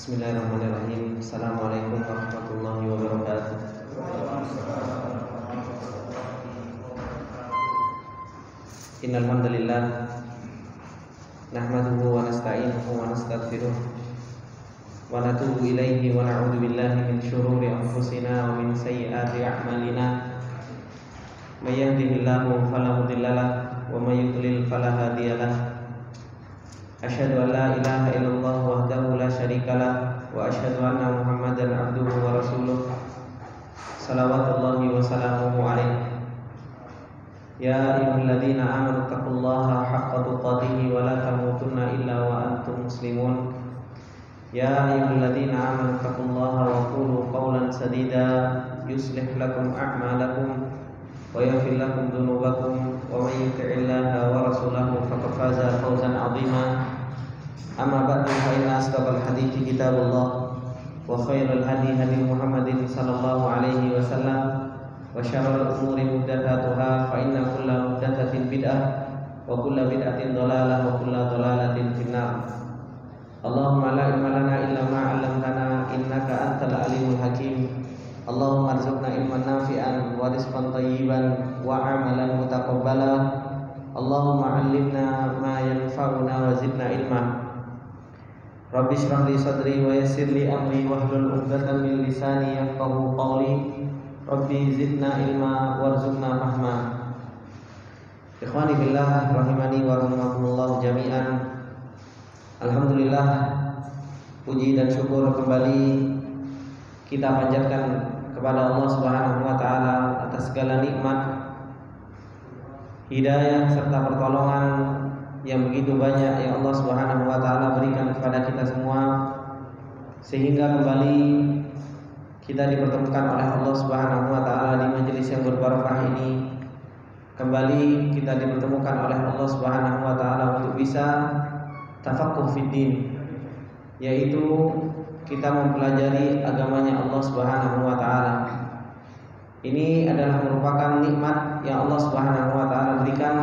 Bismillahirrahmanirrahim. Assalamualaikum warahmatullahi wabarakatuh. Innal hamdalillah nahmaduhu wa nasta'inuhu wa nastaghfiruh wa natubu ilaihi wa na'udzu billahi min shururi anfusina wa min sayyiati a'malina. May yahdihillahu fala mudilla lahu wa may yudlil fala hadiya lahu. Asyhadu an la ilaha illallah wahdahu la syarika lah wa asyhadu anna Muhammadan abduhu wa rasuluh. Shalawatullahi wa salamuhu alaihi. Ya ayyuhalladzina amanu taqullaha haqqa tuqatih wa la tamutunna illa wa antum muslimun. Ya ayyuhalladzina amanu taqullaha wa qulu qawlan sadida yuslih lakum a'malakum wa yaghfir lakum dhunubakum wa may yuti'illaha wa rasulahu faqad faza fawzan 'azima. Amma ba'du, fa inna asdaqal hadithi kitabullah wa khairal hadi hadi Muhammadin sallallahu alaihi wasallam wa syarrul umuri muhdatsatuha fa inna kulla muhdatsatin bid'ah wa kulla bid'atin dhalalah wa kulla dhalalatin finnar. Allahumma la ilma lana illa ma 'allamtana innaka antal alimul hakim. Allahumma arzuqna ilman nafi'an wa rizqan thayyiban wa 'amalan mutaqabbala. Allahumma 'allimna ma yanfa'una wa zidna ilma. Rabbi shrah li sadri wa yassir li amri wahlul 'uqdatam min lisani yafqahu qawli. Rabbi zidna ilma warzuqna fahma. Ikhwani billah rahimani wa rahimakumullah jami'an. Alhamdulillah, puji dan syukur kembali kita panjatkan kepada Allah Subhanahu wa taala atas segala nikmat, hidayah serta pertolongan yang begitu banyak yang Allah Subhanahu wa taala berikan kepada kita semua, sehingga kembali kita dipertemukan oleh Allah Subhanahu wa taala di majelis yang berbarakah ini. Kembali kita dipertemukan oleh Allah Subhanahu wa taala untuk bisa tafaqquh fid din, yaitu kita mempelajari agamanya Allah Subhanahu wa taala. Ini adalah merupakan nikmat yang Allah Subhanahu wa taala berikan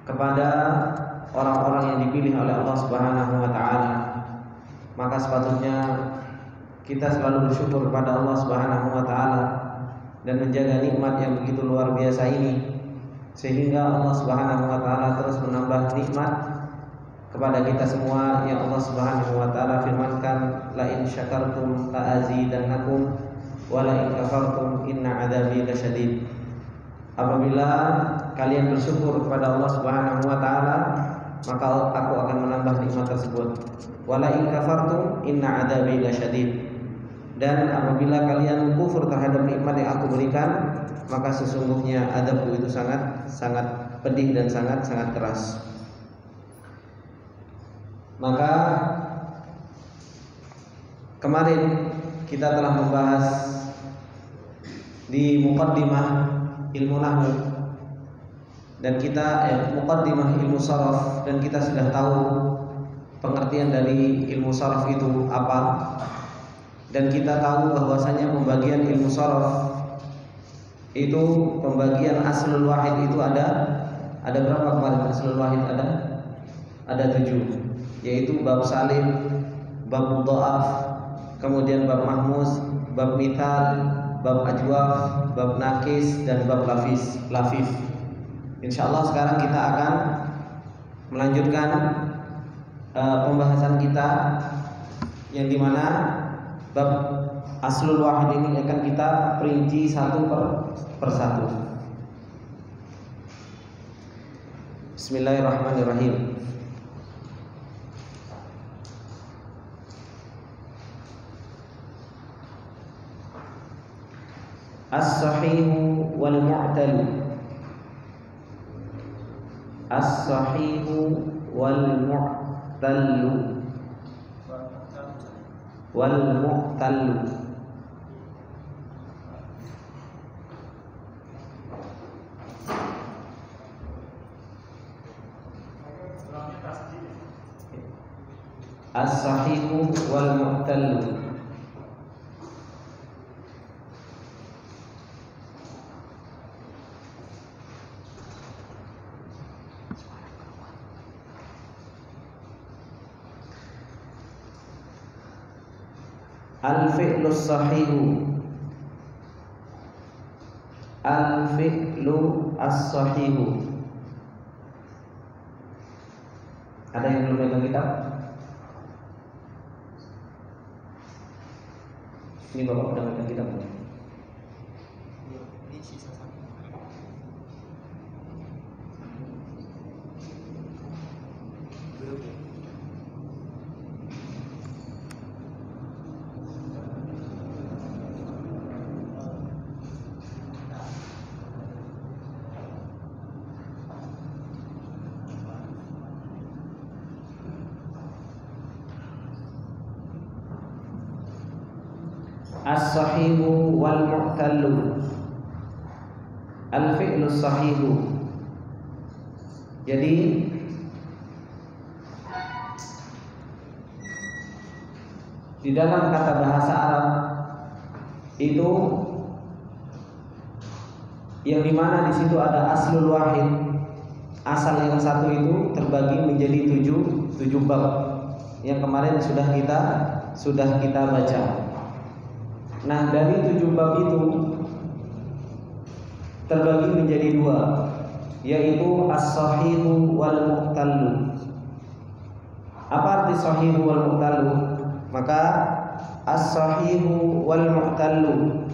kepada orang-orang yang dipilih oleh Allah Subhanahu wa taala. Maka sepatutnya kita selalu bersyukur kepada Allah Subhanahu wa taala dan menjaga nikmat yang begitu luar biasa ini, sehingga Allah Subhanahu wa taala terus menambah nikmat kepada kita semua yang Allah Subhanahu wa taala firmankan, la in syakartum la azidannakum wa la in kafartum inna adzabi lasyadid. Apabila kalian bersyukur kepada Allah Subhanahu wa taala, maka aku akan menambah nikmat tersebut. Wa la in kafartum inna adzabi lasyadid. Dan apabila kalian kufur terhadap nikmat yang aku berikan, maka sesungguhnya adabku itu sangat pedih dan sangat keras. Maka kemarin kita telah membahas di muqaddimah ilmu nahwu dan kita muqaddimah ilmu sharaf, dan kita sudah tahu pengertian dari ilmu sharaf itu apa, dan kita tahu bahwasanya pembagian ilmu sharaf itu pembagian aslul wahid itu ada berapa kemarin? Aslul wahid ada 7, yaitu bab salim, bab mudha'af, kemudian bab mahmuz, bab mithal, bab ajwaf, bab nakis, dan bab lafif. Insyaallah sekarang kita akan melanjutkan pembahasan kita, yang dimana bab aslul wahid ini akan kita perinci satu per satu. Bismillahirrahmanirrahim. As-sahihu wal mu'tal. As-sahihu wal mu'tal. Wal mu'tal. As-sahihu wal mu'tal. Al-fi'lus sahihu. Al-fi'lu as-sahihu. Ada yang belum pegang kitab? Ini Bapak udah pegang kitab. Ini sisa satu. As-sahihu wal mu'tallu. Al-fi'lu sahihu. Jadi di dalam kata bahasa Arab itu yang dimana di situ ada aslul wahid, asal yang satu itu terbagi menjadi tujuh bab yang kemarin sudah kita baca. Nah, dari 7 bab itu terbagi menjadi 2, yaitu as-sahihu wal mu'tallu. Apa arti sahihu wal mu'tallu? Maka as-sahihu wal mu'tallu,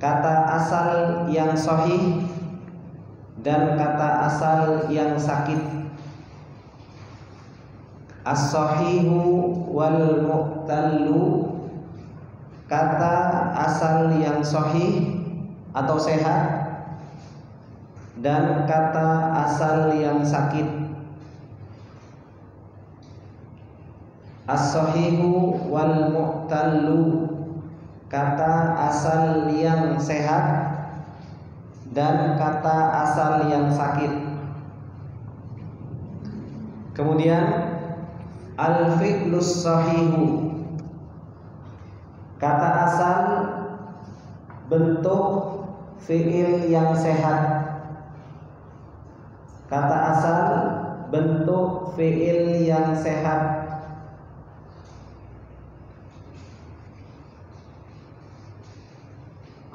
kata asal yang sahih dan kata asal yang sakit. As-sahihu wal mu'tallu, kata asal yang sahih atau sehat dan kata asal yang sakit. As-sahihu wal mu'tallu, kata asal yang sehat dan kata asal yang sakit. Kemudian al-fi'lus sahihu, kata asal bentuk fi'il yang sehat. Kata asal bentuk fi'il yang sehat.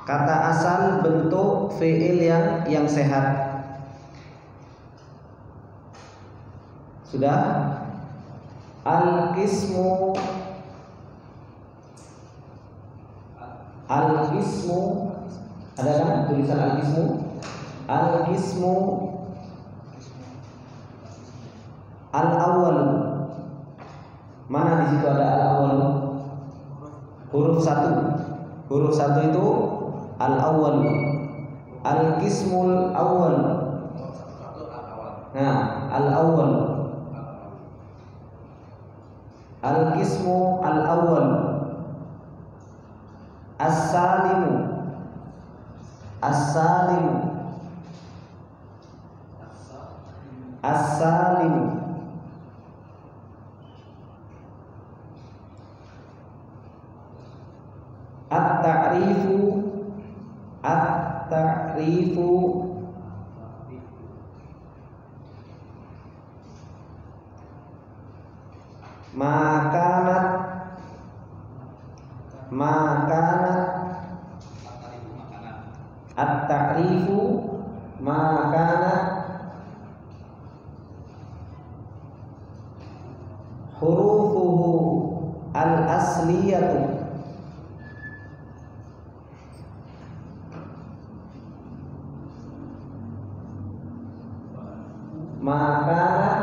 Kata asal bentuk fi'il yang sehat. Sudah? Al-qismu, al-qismu, ada kan tulisan al-qismu? Al-qismu al-awwal. Mana di situ ada al-awwal? Huruf 1. Huruf 1 itu al-awwal. Al-qismul awwal. Nah, al-awwal. Al-qismu al-awwal. As-salimu, as-salimu, as-salimu. At-ta'rifu, at-ta'rifu. Makanat, makanat. At-ta'rifu makanat. Hurufuhu al-asliyatu. Makanat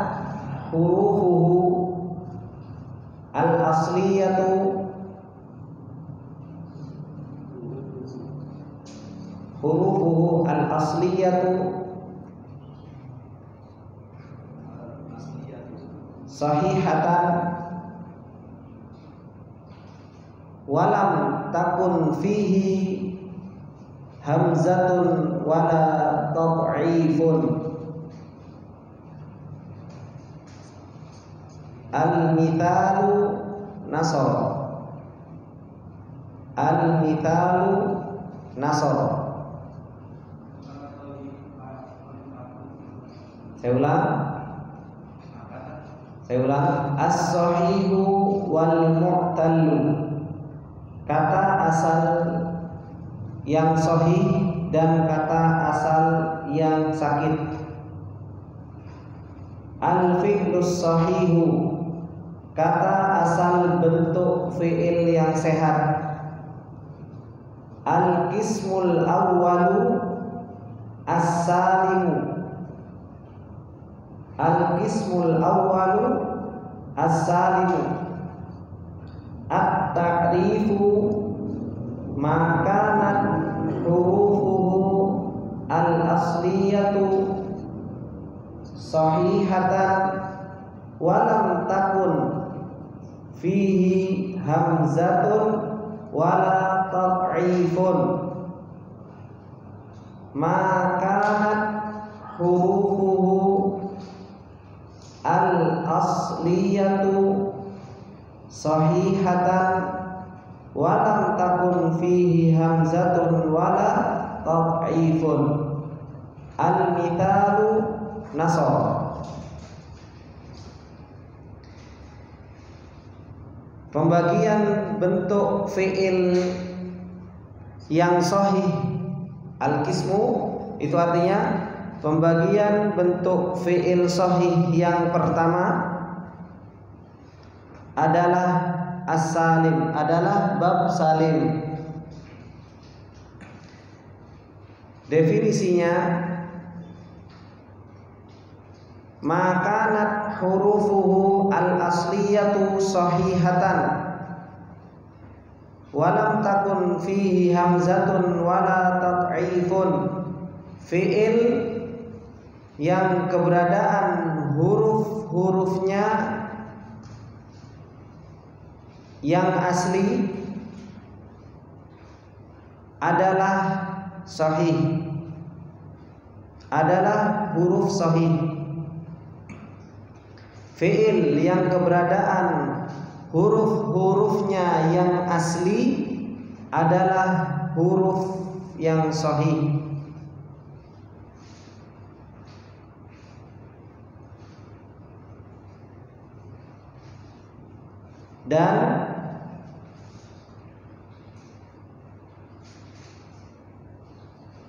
hurufuhu al-asliyatu. Hurufuhu al-asliyatu sahihatan walam takun fihi hamzatun wala tad'ifun. Al-mithalu nasara, al-mithalu nasara. Saya ulang. As-sahihu wal mu'tallu. kata asal yang sahih dan kata asal yang sakit. Al-fi'lus sahihu, kata asal bentuk fi'il yang sehat. Al-qismul awwalu as-salimu, al-qismul awwalu as-salimu. At-ta'rifu ma kanat hurufuhu al-asliyatu sahihatan wa lam takun fihi hamzatun wala tad'ifun. Ma kanat hurufuhu al-asliyatu sahihatan wa lam takun fihi hamzatun wala tad'ifun. Al-mithalu nasara. Pembagian bentuk fi'il yang sahih. Al-qismu itu artinya pembagian bentuk fi'il sahih yang pertama adalah as-salim, adalah bab salim. Definisinya, makanat hurufuhu al-asliyatu sahihatan walam takun fihi hamzatun wala tad'ifun. Fi'il yang keberadaan huruf-hurufnya yang asli adalah sahih, adalah huruf sahih. Fi'il yang keberadaan huruf-hurufnya yang asli adalah huruf yang sahih. Dan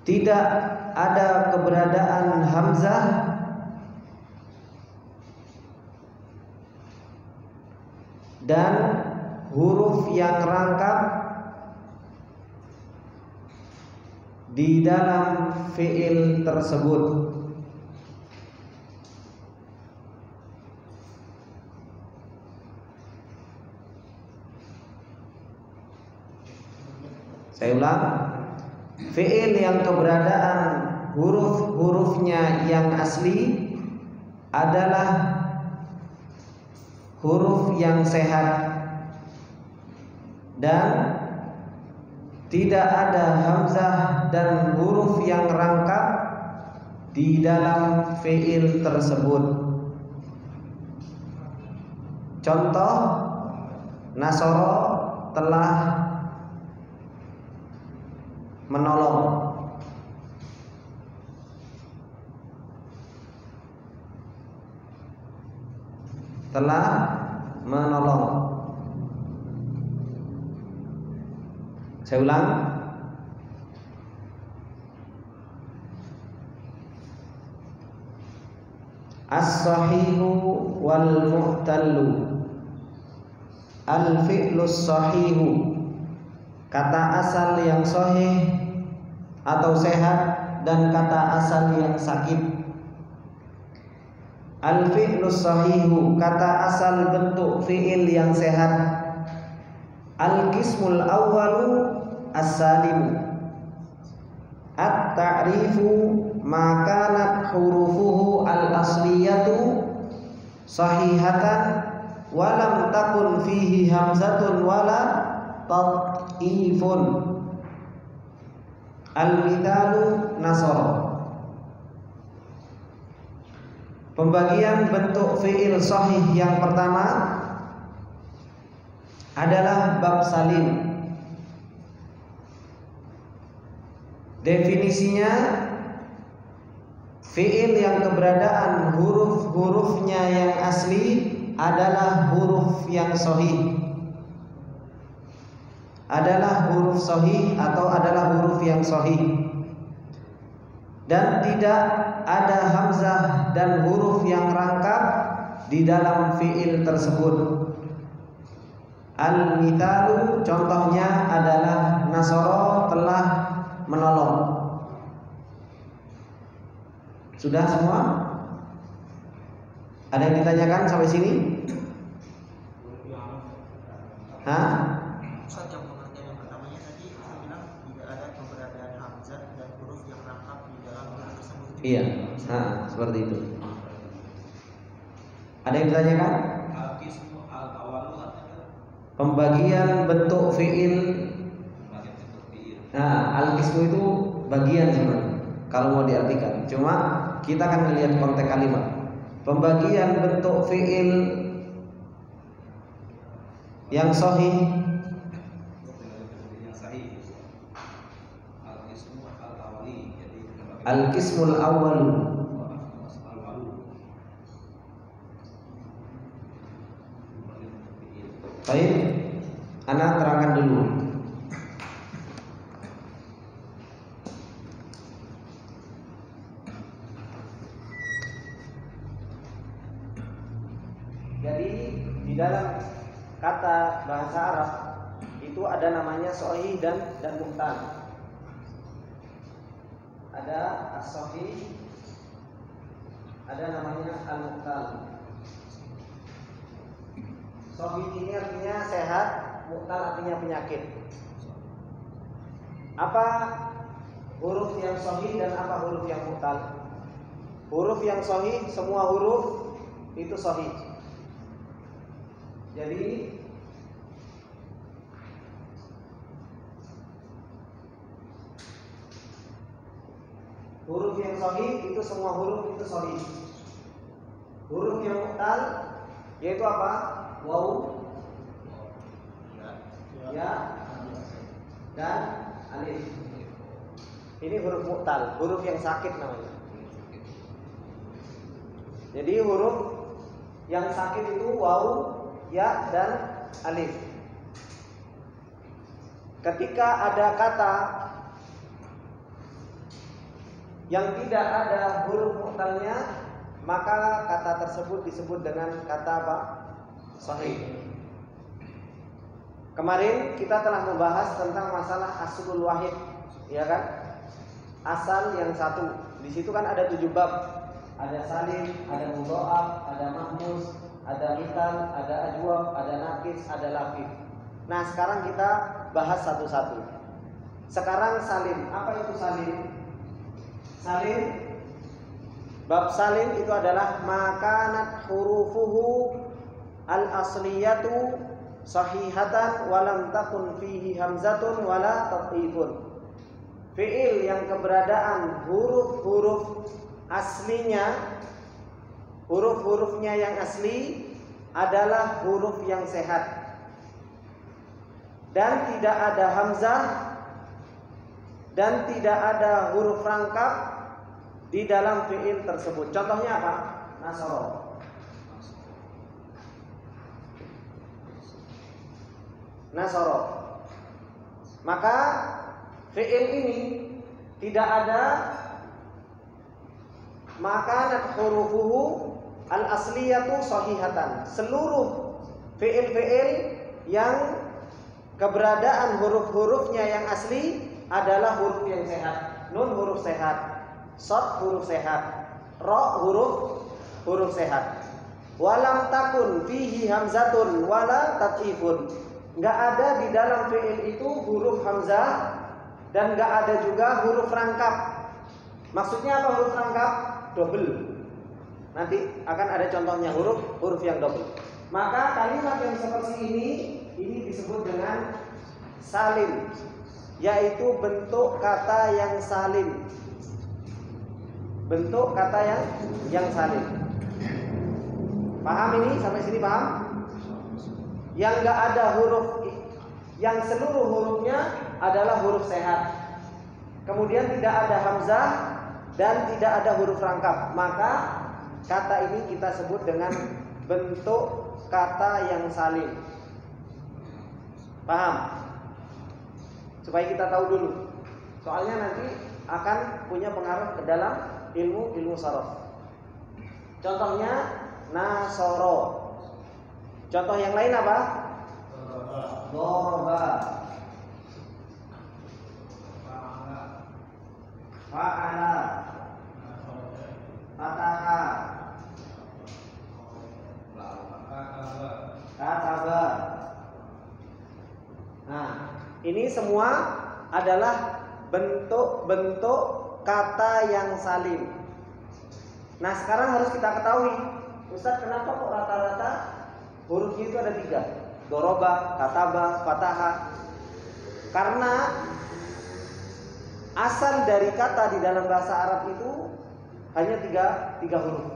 tidak ada keberadaan hamzah dan huruf yang rangkap di dalam fi'il tersebut. Saya ulang, fi'il yang keberadaan huruf-hurufnya yang asli adalah huruf yang sehat dan tidak ada hamzah dan huruf yang rangkap di dalam fi'il tersebut. Contoh, nasoro telah menolong. Telah menolong. Saya ulang. As-sahihu wal mu'tallu. Al-fi'lus sahihu, kata asal yang sahih atau sehat dan kata asal yang sakit. Al-fi'lus sahihu, kata asal bentuk fi'il yang sehat. Al-qismul awwalu as-salimu. At-ta'rifu ma kanat hurufuhu al-asliyatu sahihatan wa lam takun fihi hamzatun wala tad'ifun. Al-mithalu nasara. Pembagian bentuk fi'il sahih yang pertama adalah bab salim. Definisinya, fi'il yang keberadaan huruf-hurufnya yang asli adalah huruf yang sahih. adalah huruf sahih atau adalah huruf yang sahih, dan tidak ada hamzah dan huruf yang rangkap di dalam fiil tersebut. Al-mithalu, contohnya adalah nasara, telah menolong. Sudah semua? Ada yang ditanyakan sampai sini? Hah? Ustaz, yang pengertian yang pertamanya tadi saya bilang tidak ada keberadaan hamzah dan huruf yang rangkap di dalam huruf tersebut. Iya, seperti itu. Ada yang ditanyakan? Pembagian bentuk fiil. Al-qismu itu bagian sebenarnya kalau mau diartikan. Cuma kita akan melihat konteks kalimat. Pembagian bentuk fiil yang sahih. Al-qismul awwal. Baik, ana terangkan dulu. Jadi di dalam kata bahasa Arab itu ada namanya sahih dan muhtal. Ada as-sahih, ada namanya al-muhtal. Sahih ini artinya sehat, muhtal artinya penyakit. Apa huruf yang sahih dan apa huruf yang muhtal? Huruf yang sahih, semua huruf itu sahih. Jadi huruf yang sahih itu semua huruf itu sahih. Huruf yang muhtal yaitu apa? Waw, ya, dan alif. Ini huruf mu'tal, huruf yang sakit namanya. Jadi huruf yang sakit itu waw, ya, dan alif. Ketika ada kata yang tidak ada huruf mu'talnya, maka kata tersebut disebut dengan kata apa? Sahih. Kemarin kita telah membahas tentang masalah aslul wahid, ya kan? Asal yang satu. Di situ kan ada 7 bab. Ada salim, ada mudha'af, ada mahmus, ada mithal, ada ajwab, ada nakis, ada lafif. Nah, sekarang kita bahas satu-satu. Sekarang salim. Apa itu salim? Salim, bab salim itu adalah makanat hurufuhu al-asliyatu sahihatan walam takun fihi hamzatun wala tatifun. Fi'il yang keberadaan huruf-huruf aslinya, huruf-hurufnya yang asli adalah huruf yang sehat dan tidak ada hamzah dan tidak ada huruf rangkap di dalam fi'il tersebut. Contohnya apa? Nasara. Nasara. Maka fi'il ini tidak ada makanat hurufuhu al-asliyatu sahihatan. Seluruh fi'il-fi'il yang keberadaan huruf-hurufnya yang asli adalah huruf yang sehat. Nun huruf sehat, shad huruf sehat, ra huruf sehat. Walam takun fihi hamzatun wala tatifun. Enggak ada di dalam fi'il itu huruf hamzah dan enggak ada juga huruf rangkap. Maksudnya apa huruf rangkap? Double. Nanti akan ada contohnya huruf yang double. Maka kalimat yang seperti ini disebut dengan salim, yaitu bentuk kata yang salim. Bentuk kata yang salim. Paham ini? Sampai sini paham? Yang enggak ada huruf, yang seluruh hurufnya adalah huruf sehat. Kemudian tidak ada hamzah dan tidak ada huruf rangkap. Maka kata ini kita sebut dengan bentuk kata yang salim. Paham? supaya kita tahu dulu. Soalnya nanti akan punya pengaruh ke dalam ilmu sharaf. Contohnya nasoro. Contoh yang lain apa? Doroba, fa'ala, fataha, kataba. Nah, ini semua adalah bentuk-bentuk kata yang salim. Nah, sekarang harus kita ketahui, Ustaz, kenapa kok rata-rata hurufnya itu ada 3? Doroba, kataba, fataha. Karena asal dari kata di dalam bahasa Arab itu hanya tiga huruf.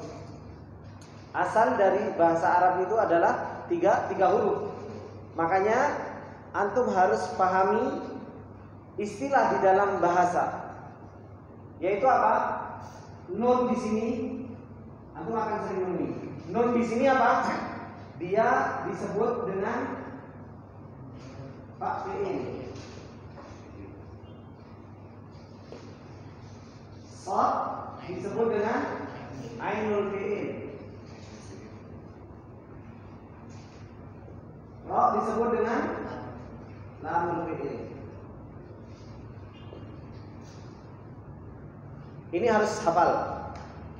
Asal dari bahasa Arab itu adalah tiga huruf. Makanya antum harus pahami istilah di dalam bahasa. Yaitu apa? Nun di sini, antum akan sering menemui. Nun di sini apa? Dia disebut dengan fa fi'il. Shad disebut dengan ainul fi'il. Ra disebut dengan lamul fi'il. Ini harus hafal.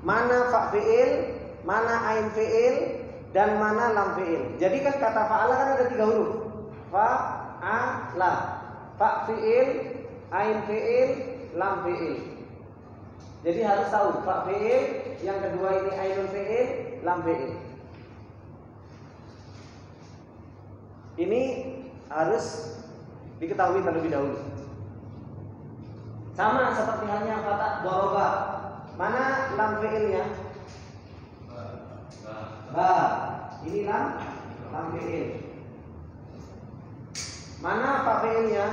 Mana fa fi'il, mana ain fi'il, dan mana lam fi'il. Jadi kan kata fa'ala kan ada 3 huruf. Fa'ala, fa fi'il, ain fi'il, lam fi'il. Jadi harus tahu fa fi'il, yang kedua ini ainul fi'il, lam fi'il. Ini harus diketahui terlebih dahulu. Sama seperti halnya kata doroba. Mana lam fi'ilnya? Ba. Ini lam fi'il. Mana fa fi'ilnya?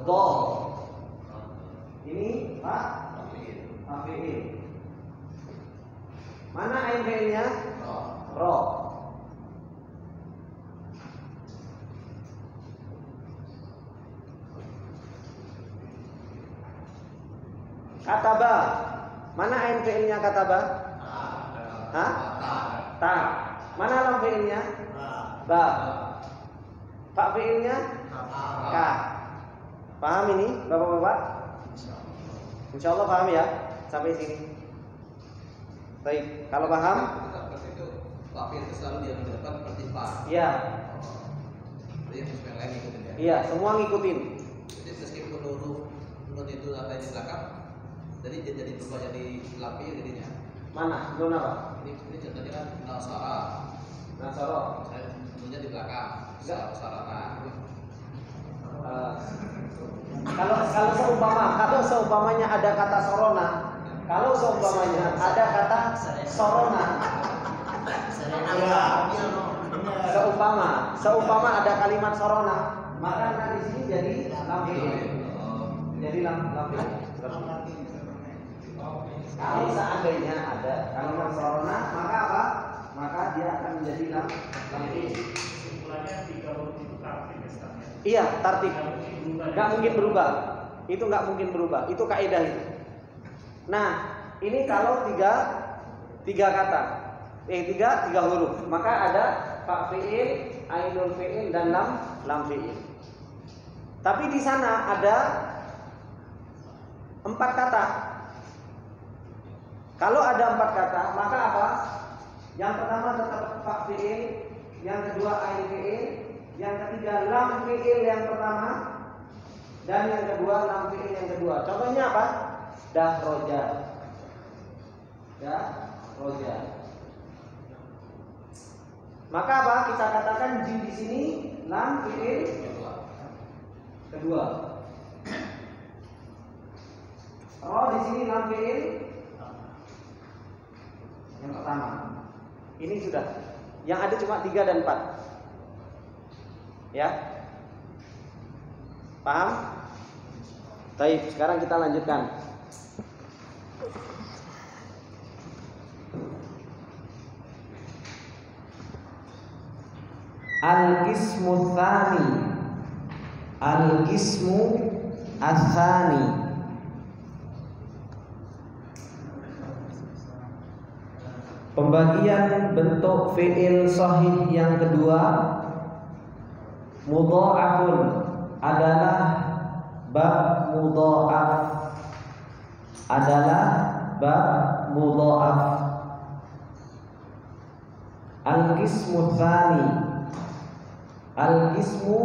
Do. Ini fa fi'il. Mana ain fi'ilnya? Ro. Kataba. Mana ain fi'ilnya kataba? Hah? Ta. Mana lam fi'ilnya? Ba. Fa fi'ilnya? Ka. Paham ini, Bapak-bapak? Insyaallah paham ya sampai sini. Baik, kalau paham? Itu fa fi'il itu selalu dia di depan seperti fa. Iya. Jadi yang lain ngikutin ya. Iya, semua ngikutin. Jadi meskipun huruf nun itu ada di belakang, jadi berubah jadi lam fi'il jadinya. Mana? Nun apa? Ini contohnya kan nasara. Nasara. Saya nunnya di belakang. Sarana. Kalau seumpamanya ada kata sorona, kalau seumpamanya ada kata sorona, seumpama ada kalimat sorona, maka nanti di sini jadi lam fi'il. Jadi lam fi'il. Kalau seandainya ada kalimat sorona, maka apa? Maka dia akan menjadi lam fi'il. Kesimpulannya 3 huruf itu tartib misalnya. Iya, tartib. Nggak mungkin berubah. Itu nggak mungkin berubah. Itu kaidah itu. Nah, ini kalau tiga kata, tiga huruf, maka ada fa fi'il, ainul fi'il, dan lam fi'il. Tapi di sana ada 4 kata. Kalau ada 4 kata, maka apa? Yang pertama tetap fa fi'il, yang kedua ain fi'il, yang ketiga lam fi'il yang pertama, dan yang kedua lam fi'il yang kedua. Contohnya apa? Dahroja. Dahroja. Maka apa? Kita katakan jim di sini lam fi'il kedua. Ro di sini lam fi'il yang pertama. Ini sudah. Yang ada cuma 3 dan 4. Ya. Paham? Baik, sekarang kita lanjutkan. Al-qismu tsani. Al-qismu ats-tsani. Pembagian bentuk fi'il shahih yang kedua, mudha'afun adalah bab mudha'af, adalah bab mudha'af. Al-qismu tsani, al-qismu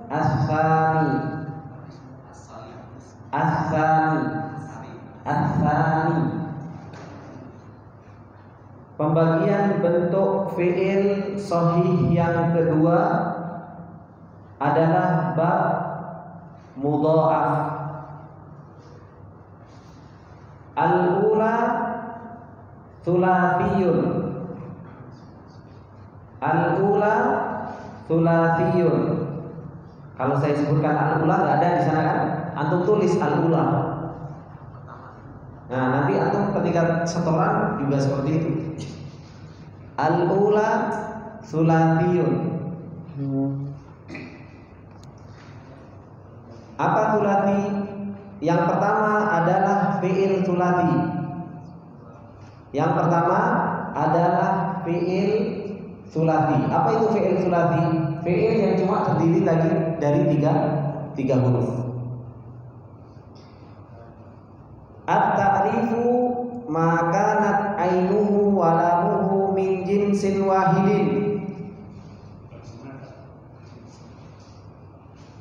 ats-tsani, ats-tsani, ats-tsani. Pembagian bentuk fi'il shahih yang kedua adalah bab mudha'af. Al-ula thulathiyun, al-ula thulathiyun. Kalau saya sebutkan al-ula nggak ada di sana kan? Antum tulis al-ula. Nah, nanti antum ketika setoran juga seperti itu. Al-ula thulathiyun. Apa thulathi? Yang pertama adalah fi'il thulathi. Yang pertama adalah fi'il thulathi. Apa itu fi'il thulathi? Fi'il yang cuma terdiri lagi dari tiga huruf. At-ta'rifu ma kanat ainuhu wa lamuhu min jinsin wahidin.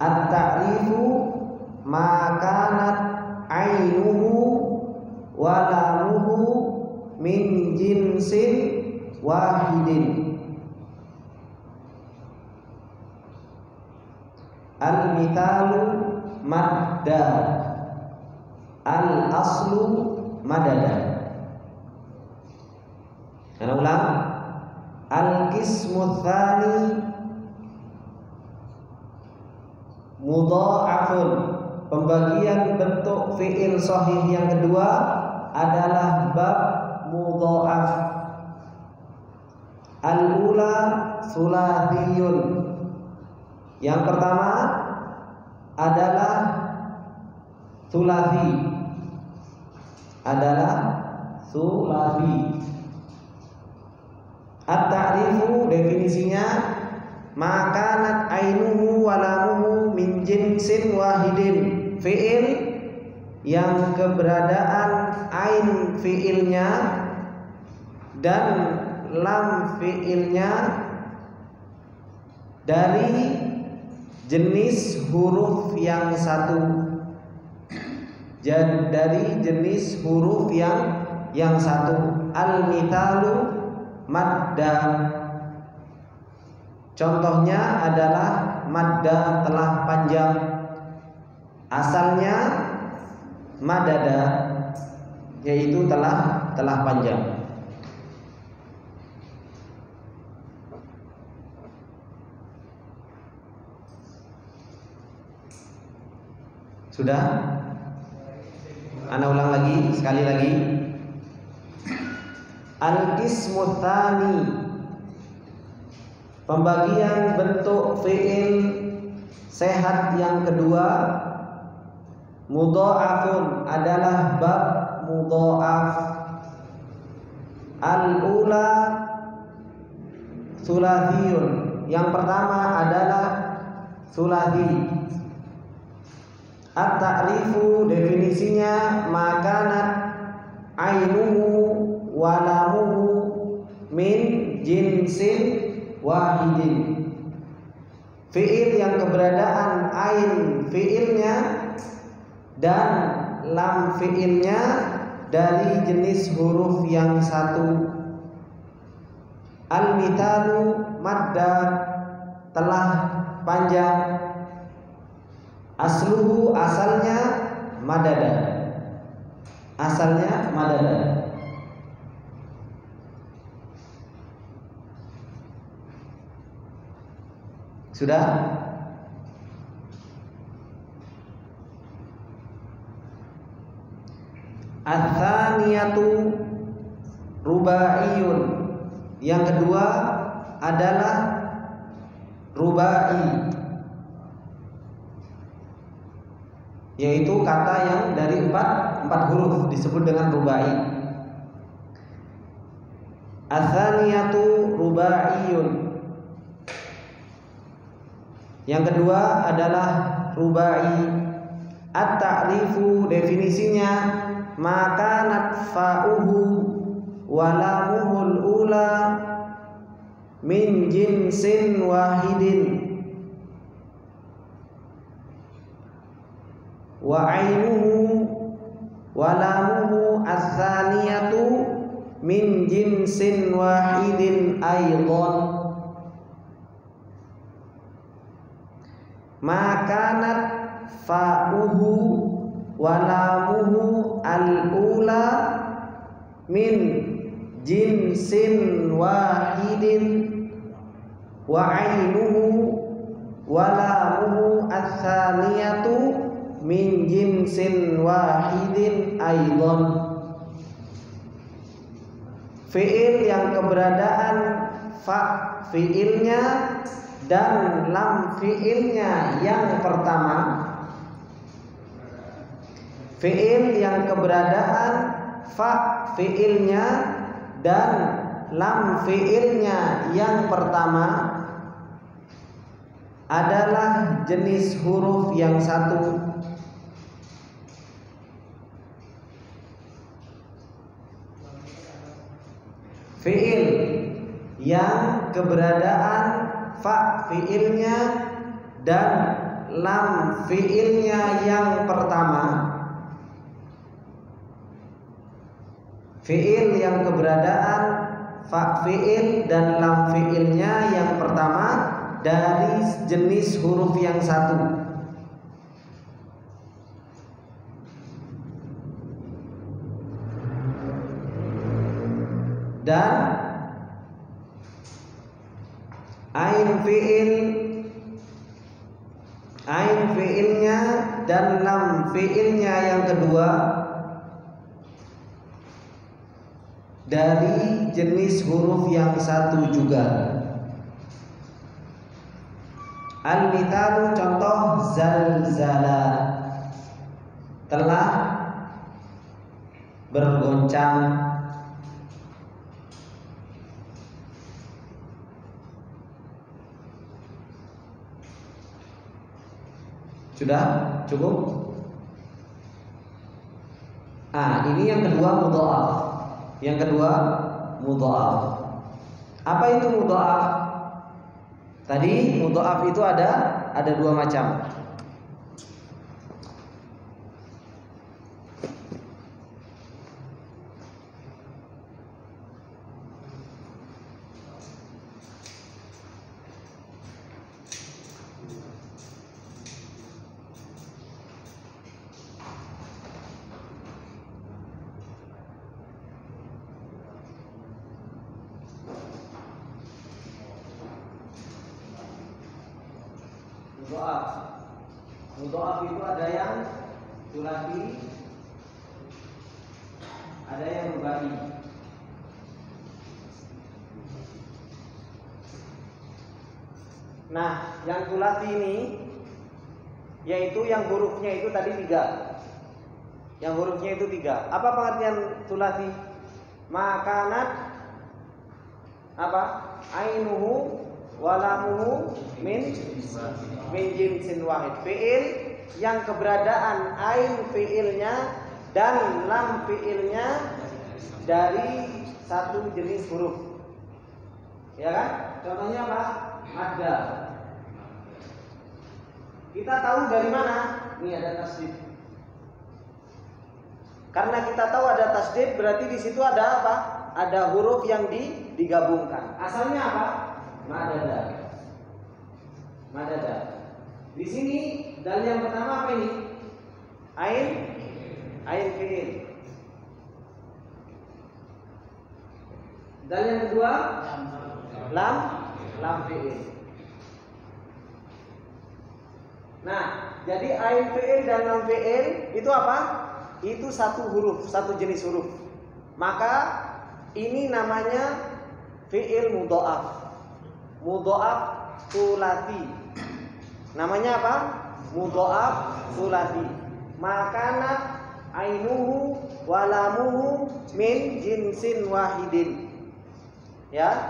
At-ta'rifu ma kanat ainuhu wa lamuhu min jinsin wahidin. Al-mithalu madda, al-aslu madada. Karena ulang, al-qismu tsani mudha'afun. Pembagian bentuk fi'il shahih yang kedua adalah bab mudha'af. Al-ula thulathiyun. Yang pertama adalah thulathi, adalah thulathi. At-ta'rifu definisinya makanat ainuhu wa lamuhu min jinsin wahidin. Fi'il yang keberadaan ain fi'ilnya dan lam fi'ilnya dari jenis huruf yang satu. Dari jenis huruf yang satu. Al-mithalu madda. Contohnya adalah madda telah panjang. Asalnya madada, yaitu telah panjang. Sudah? Ana ulang lagi, sekali lagi. Al-qismu tsani. Pembagian bentuk fi'il sehat yang kedua, mudha'afun adalah bab mudha'af. Al-ula thulathiyun. Yang pertama adalah thulathi. At-ta'rifu definisinya makanat ainuhu wa lamuhu min jinsin wahidin. Fi'il yang keberadaan ain fi'ilnya dan lam fi'ilnya dari jenis huruf yang satu. Al-mithalu madda telah panjang. Asluhu asalnya madada. Asalnya madada. Sudah? Ats-tsaniyatu rubaiyun. Yang kedua adalah rubai. yaitu kata yang dari empat huruf disebut dengan rubai. Ats-tsaniyatu rubaiyun. Yang kedua adalah rubai. At-ta'rifu definisinya maka natfa'uhu walamuhul ula min jinsin wahidin wa ainuhu walamuhu ats-tsaniyatu min jinsin wahidin aidan. Makanat fa'uhu walamuhu al-ula min jinsin wahidin wa ainuhu walamuhu ats-tsaniyatu min jinsin wahidin aidan. Fi'il yang keberadaan fa fi'ilnya dan lam fi'ilnya yang pertama. Fi'il yang keberadaan fa fi'ilnya dan lam fi'ilnya yang pertama adalah jenis huruf yang satu. Fi'il yang keberadaan fa fi'ilnya dan lam fi'ilnya yang pertama. Fi'il yang keberadaan fa fi'il dan lam fi'ilnya yang pertama dari jenis huruf yang satu. Dan ain fi'ilnya dan lam fi'ilnya yang kedua dari jenis huruf yang satu juga. Al-mithalu contoh zalzala telah bergoncang. Sudah cukup? Ini yang kedua mudha'af. Yang kedua mudha'af. Apa itu mudha'af? Tadi mudha'af itu ada dua macam. Mudha'af itu ada yang sulasi, ada yang rubai. Nah, yang sulasi ini yaitu yang hurufnya itu tadi 3. Yang hurufnya itu 3. Apa pengertian sulasi? Makanat apa? Ainuhu walamuhu min jinsin wahid. Fi'il yang keberadaan ain fi'ilnya dan lam fi'ilnya dari satu jenis huruf. Ya kan? Contohnya apa? Ada. Kita tahu dari mana? Ini ada tasdid. Karena kita tahu ada tasdid, berarti di situ ada apa? Ada huruf yang digabungkan. Asalnya apa? Madada. Madada. Di sini dal yang pertama apa ini? Ain fi'il. Dal yang kedua lam fi'il. Nah, jadi ain fi'il dan lam fi'il itu apa? Itu satu huruf, satu jenis huruf. Maka ini namanya fi'il mudha'af. Mudha'af sulasi. Namanya apa? Mudha'af sulasi. makanat ainuhu walamuhu min jinsin wahidin. Ya.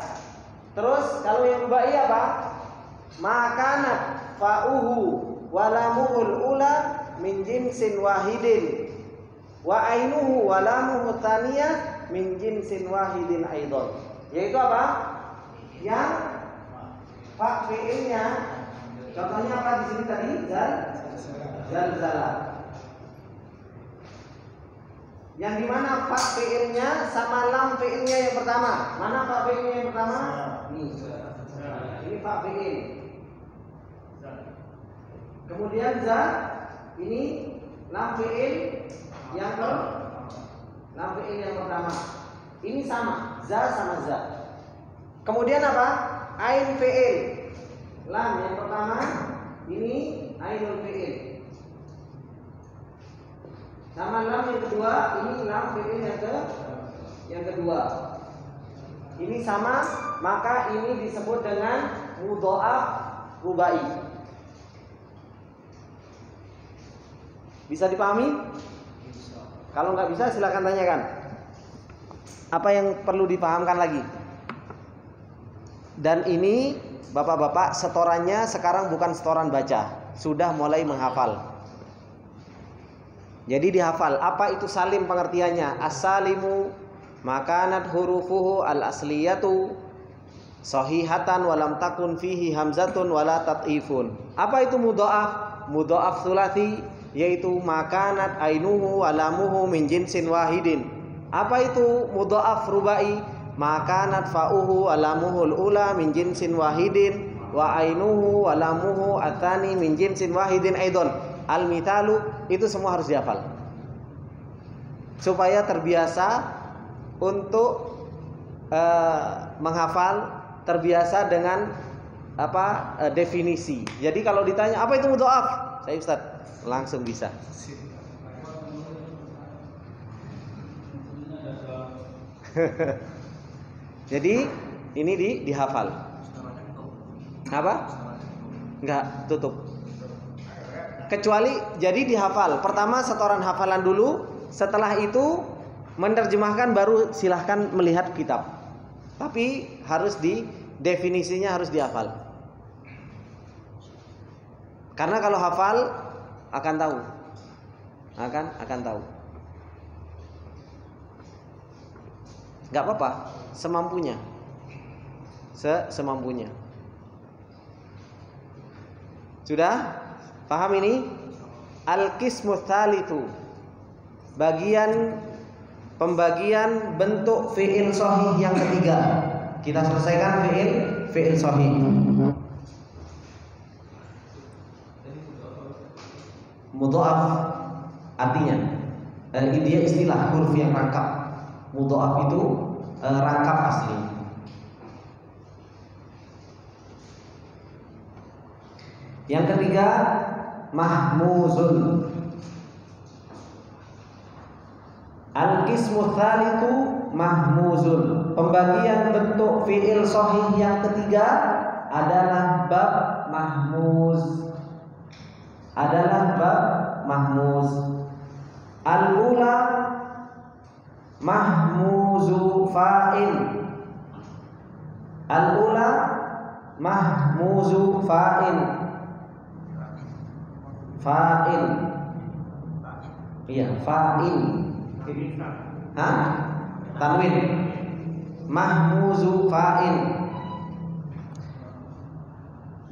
Terus kalau yang ba'i apa? Makanat fa'uhu walamuhul ula min jinsin wahidin wa ainuhu walamuhu thaniyah min jinsin wahidin aidon. Yaitu apa? Yang fa fi'ilnya contohnya apa di sini tadi? Zalzala. Yang dimana fa fi'ilnya sama lam fi'ilnya yang pertama. Mana fa fi'ilnya yang pertama? Ini fa fi'il. Kemudian za ini lam fi'il yang pertama. Ini sama, za sama za. Kemudian apa? Ain fi'il. Lam yang pertama, ini ainul fi'il. Sama lam yang kedua, ini lam fi'il yang kedua. Ini sama, maka ini disebut dengan mudha'af rubai. Bisa dipahami? Kalau nggak bisa silakan tanyakan. Apa yang perlu dipahamkan lagi? Dan ini bapak-bapak setorannya sekarang bukan setoran baca, sudah mulai menghafal. Jadi dihafal apa itu salim pengertiannya. As-salimu makanat hurufuhu al-asliyatu sahihatan walam takun fihi hamzatun wala tat'ifun. Apa itu mudha'af? Mudha'af sulasi yaitu makanat ainuhu walamuhu min jinsin wahidin. Apa itu mudha'af rubai? Makanat fa'uhu walamuhul ula min jinsin wahidin wa ainuhu walamuhu atani min jinsin wahidin aidon. Al-mitalu itu semua harus dihafal supaya terbiasa untuk menghafal, terbiasa dengan definisi. Jadi kalau ditanya apa itu mudha'af, saya Ustaz langsung bisa. Jadi ini dihafal. Apa? Enggak, tutup. Kecuali jadi dihafal. Pertama setoran hafalan dulu, setelah itu menerjemahkan baru silahkan melihat kitab. Tapi harus definisinya harus dihafal. Karena kalau hafal akan tahu. Akan tahu. Enggak apa-apa, semampunya. Semampunya. Sudah? Paham ini? Al-qismu tsalitsu. Pembagian bentuk fi'il shahih yang ketiga. Kita selesaikan fi'il shahih. Mudha'af artinya dia istilah huruf yang rangkap. Mudha'af itu rangkap asli. Yang ketiga mahmuzun. Al-qismu tsalitsu mahmuzun. Pembagian bentuk fi'il shahih yang ketiga adalah bab mahmuz. Al-ula mahmuzu fa'il. Al-ula mahmuzu fa'il. Iya, fa'il. Tanwin. Mahmuzu fa'il.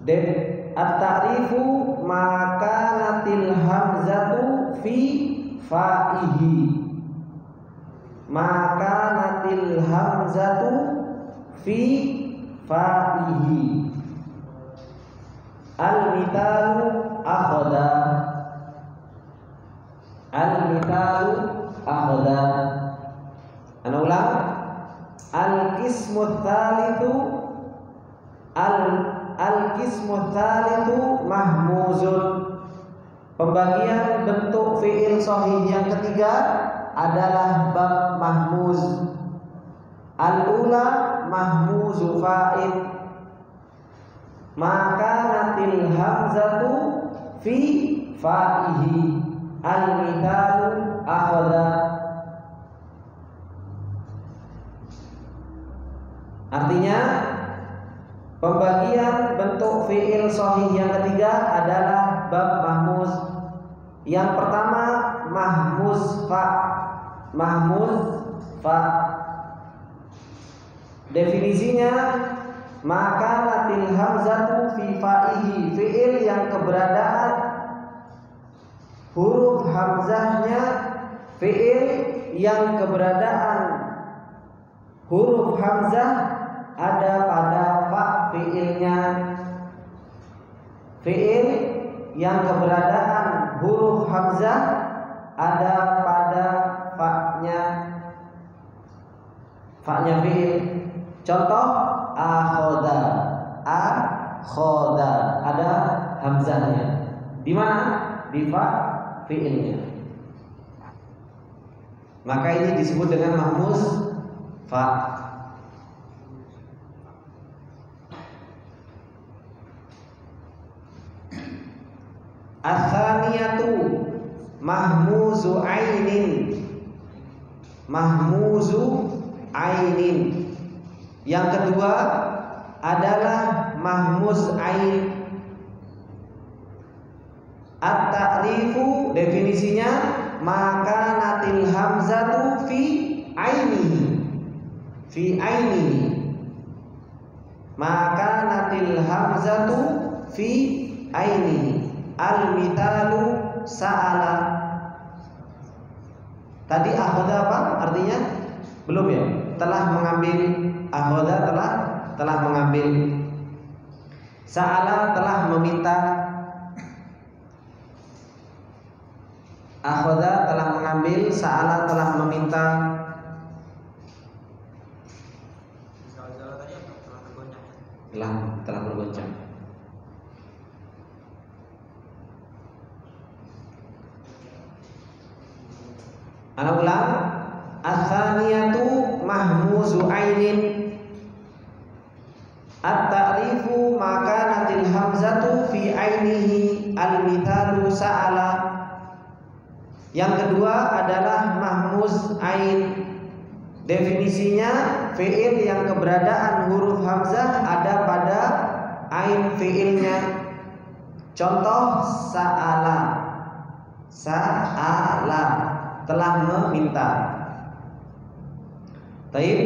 Dan at-ta'rifu makanatil hamzatu fi fa'ihi. Makanatil hamzatu fi fa'ihi. Al-mitalu akhadha. Al-mitalu akhadha. Ana ulang. Al-qismu tsalitsu Al-qismu tsalitsu mahmuzun. Pembagian bentuk fi'il shahih yang ketiga adalah bab mahmuz. Al-ula mahmuzu fa'il. Maka natil hamzatu fi fa'ihi. Al-mithalu akhadha. Artinya pembagian bentuk fi'il shahih yang ketiga adalah bab mahmuz. Yang pertama mahmuz fa. Mahmuz fa. Definisinya maka natil hamzatu fi fa'ihi, fi'il yang keberadaan huruf hamzahnya, fi'il yang keberadaan huruf hamzah ada pada fa fi'ilnya. Fi'il yang keberadaan huruf hamzah ada pada fa-nya. Fa-nya fi'il. Contoh akhoda. Akhoda ada hamzahnya. Di mana? Di fa fi'ilnya. Maka ini disebut dengan mahmuz fa. Ats-tsaniyatu mahmuzu ainin. Mahmuzu ainin. Yang kedua adalah mahmuz ain. At-ta'rifu definisinya maka natil hamzatu fi ainihi. Fi ainihi. Maka natil hamzatu fi ainihi. Al-mithalu sa'ala. Tadi akhoda apa artinya? Belum ya? Telah mengambil. Akhoda telah mengambil. Sa'ala telah meminta. Akhoda telah mengambil. Sa'ala telah meminta. Salah tadi apa? Telah bergoncang. Telah bergoncang. Ana ulang. Ats-tsaniyatu mahmuzu ainin. At-ta'rifu maka natil hamzatu fi ainihi. Al-mithalu sa'ala. Yang kedua adalah mahmuz ain. Definisinya fi'il yang keberadaan huruf hamzah ada pada ain fi'ilnya. Contoh sa'ala. Sa'ala telah meminta. Taib.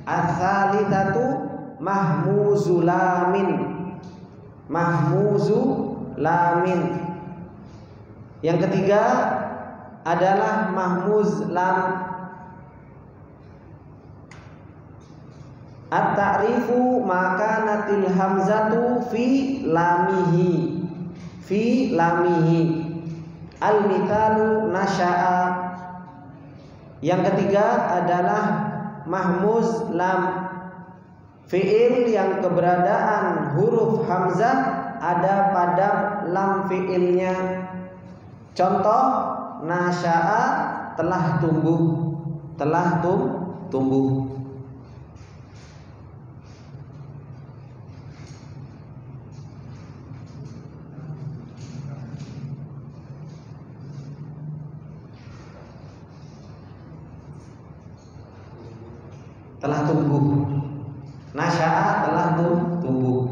Ats-tsalitsatu mahmuzu lamin. Mahmuzu lamin. Yang ketiga adalah mahmuz lam. At-ta'rifu maka natil hamzatu fi lamihi. Fi lamihi. Al-mithalu nasya'a. Yang ketiga adalah mahmuz lam. Fi'il yang keberadaan huruf hamzah ada pada lam fi'ilnya. Contoh nasya'a telah tumbuh. Telah tumbuh. Telah tumbuh. Nasya'a telah tumbuh.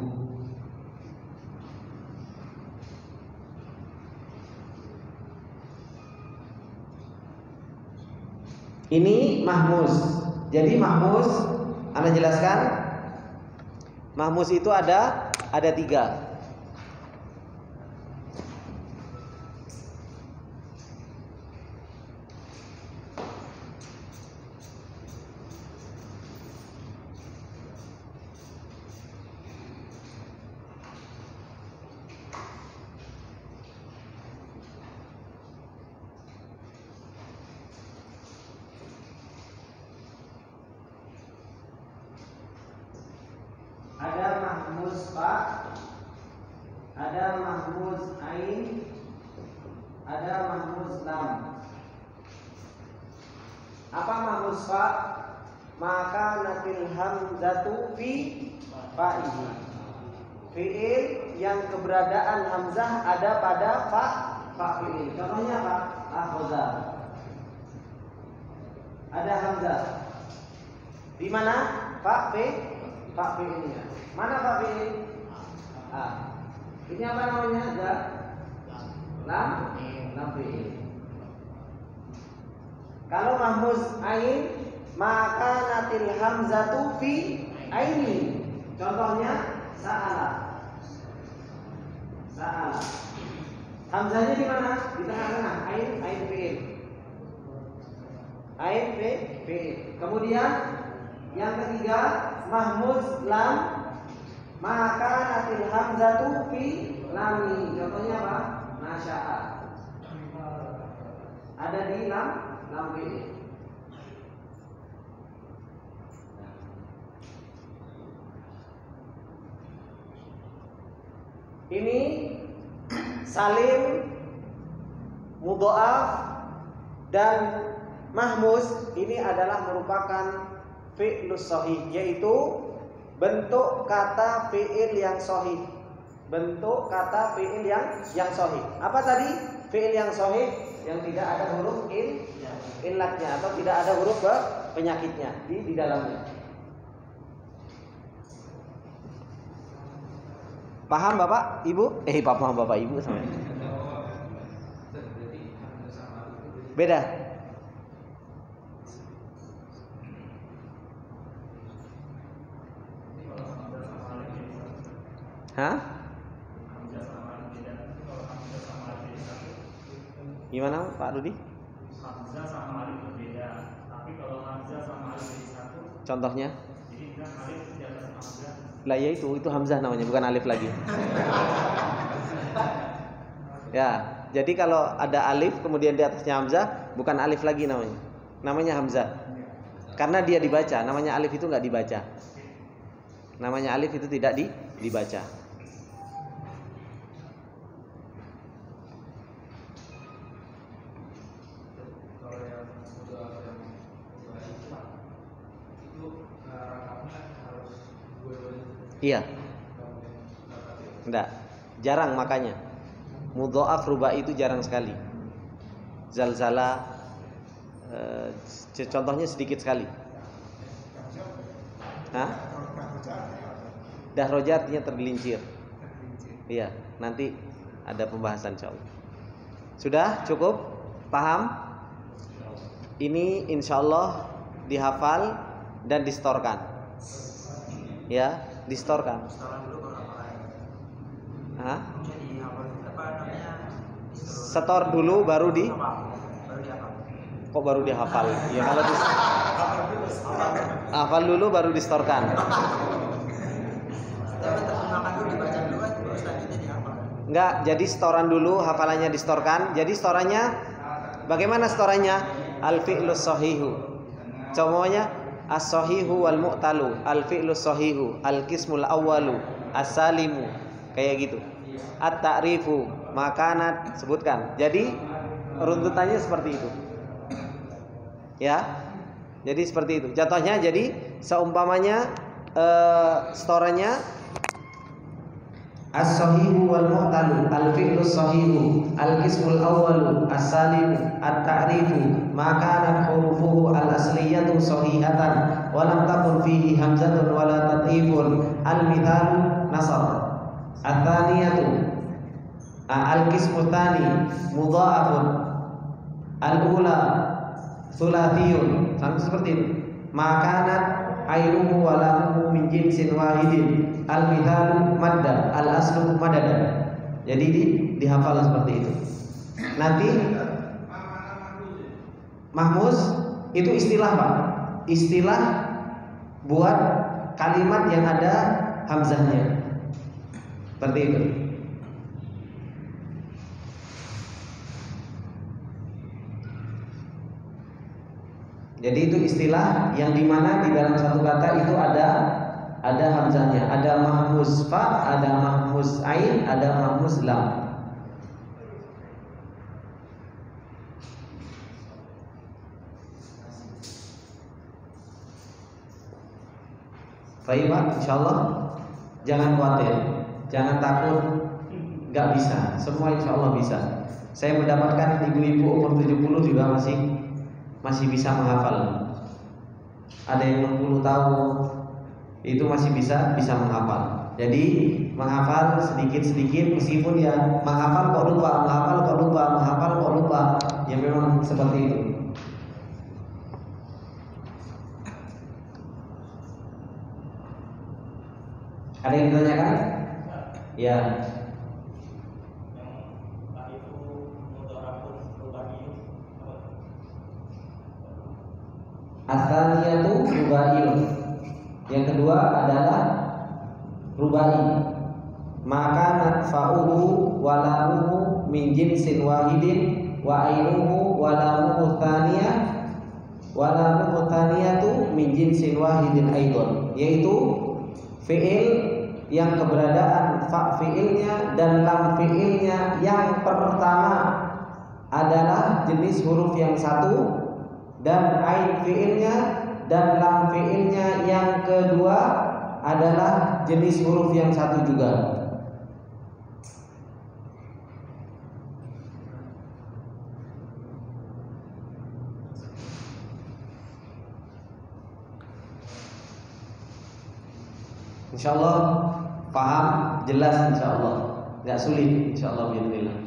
Ini mahmuz. Jadi mahmuz, Anda jelaskan. Mahmuz itu ada 3. Ada mahmuz fa, ada mahmuz ain, ada mahmuz lam. Apa mahmuz fa? Maka natil hamzatu fi fa'ihi. fiil yang keberadaan hamzah ada pada fa fiil. Contohnya apa? Akhadha. Ada hamzah. Di mana? Fa fiilnya. Mana fa fiil? Ini apa namanya? Lam fiil. Kalau mahmuz ain, maka natil hamzatu fi aini. Contohnya sa'ala. Hamzahnya di mana? Di tengah-tengah. Ain fiil. Ain fiil. Kemudian yang ketiga mahmuz lam, maka natil hamzatu fi lami. Contohnya apa? Nasya'a. Ada di lam fiil. Ini salim, mudha'af dan mahmuz ini adalah merupakan fi'lus shahih, yaitu bentuk kata fi'il yang shahih. Bentuk kata fi'il yang shahih. Apa tadi? Fi'il yang shahih yang tidak ada huruf illatnya atau tidak ada huruf penyakitnya di dalamnya. Paham Bapak, Ibu? Paham Bapak, Ibu sama. Beda. Hah? Gimana Pak Rudi? Hamzah sama alif berbeda. Tapi kalau hamzah sama alif jadi satu. Contohnya? Jadi kita alif di atas hamzah. Lah ya itu hamzah namanya, bukan alif lagi. Ya, jadi kalau ada alif kemudian di atasnya hamzah, bukan alif lagi namanya. Namanya hamzah. Karena dia dibaca, namanya alif itu enggak dibaca. Namanya alif itu tidak dibaca. Iya. Enggak. Jarang makanya. Mudha'af rubai itu jarang sekali. Zalzala contohnya sedikit sekali. Hah? Dahroja artinya tergelincir. Iya, nanti ada pembahasan insyaallah. Sudah cukup? Paham? Ini insyaallah dihafal dan distorkan. Ya, distorkan. Hah? Setor dulu baru kok baru dihafal? Ya kalau hafal dulu baru distorkan. Enggak, jadi setoran dulu, hafalannya distorkan. Jadi setorannya bagaimana setorannya? Al-fi'lus shahihu. Contohnya as-sahihu wal mu'talu, al-fi'lus sahihu, al-qismul awwalu, as-salimu, kayak gitu. At-ta'rifu, makanat, sebutkan. Jadi runtutannya seperti itu. Ya. Jadi seperti itu. Contohnya jadi seumpamanya setorannya as-sahihu wal mu'talu, al-fi'lus sahihu, al-qismul awwalu, as-salimu, at-ta'rifu, makanat hurufuhu al-asliyatu sahihatan wa lam takun fihi hamzatun wala tat'ifun, al-mithalu nasab, at-thaniyatu al-qismu tsani mudha'afun, al-ula thulathiyun, seperti itu. Makanat ainuhu wa lamuhu min jinsin wahidin, al-mithalu madda, al-aslu madadan. Jadi dihafal seperti itu. Nanti mahmuz itu istilah Pak. Istilah buat kalimat yang ada hamzahnya. Seperti itu. Jadi itu istilah yang dimana di dalam satu kata itu ada hamzahnya, ada mahmuz fa, ada mahmuz ain, ada mahmuz lam. Baik Pak, insyaallah jangan khawatir. jangan takut, nggak bisa. Semua insya Allah bisa. Saya mendapatkan ibu-ibu umur 70 juga masih bisa menghafal. Ada yang 60 tahun itu masih bisa menghafal. Jadi menghafal sedikit-sedikit, meskipun ya menghafal kok lupa, menghafal kok lupa. Ya memang seperti itu. Ada yang ditanyakan? Ya. Asaliyatu rubaiyun. Yang kedua adalah rubai. Maka nadfa'uhu walamuhu min jinsin wahidin wa ainuhu walamuhu thaniyatu min jinsin wahidin aidon, yaitu fi'il yang keberadaan fa fi'ilnya dan lam fi'ilnya yang pertama adalah jenis huruf yang satu, dan ain fi'ilnya dan lam fi'ilnya yang kedua adalah jenis huruf yang satu juga. Insyaallah paham, jelas insyaallah, nggak sulit insyaallah bismillah.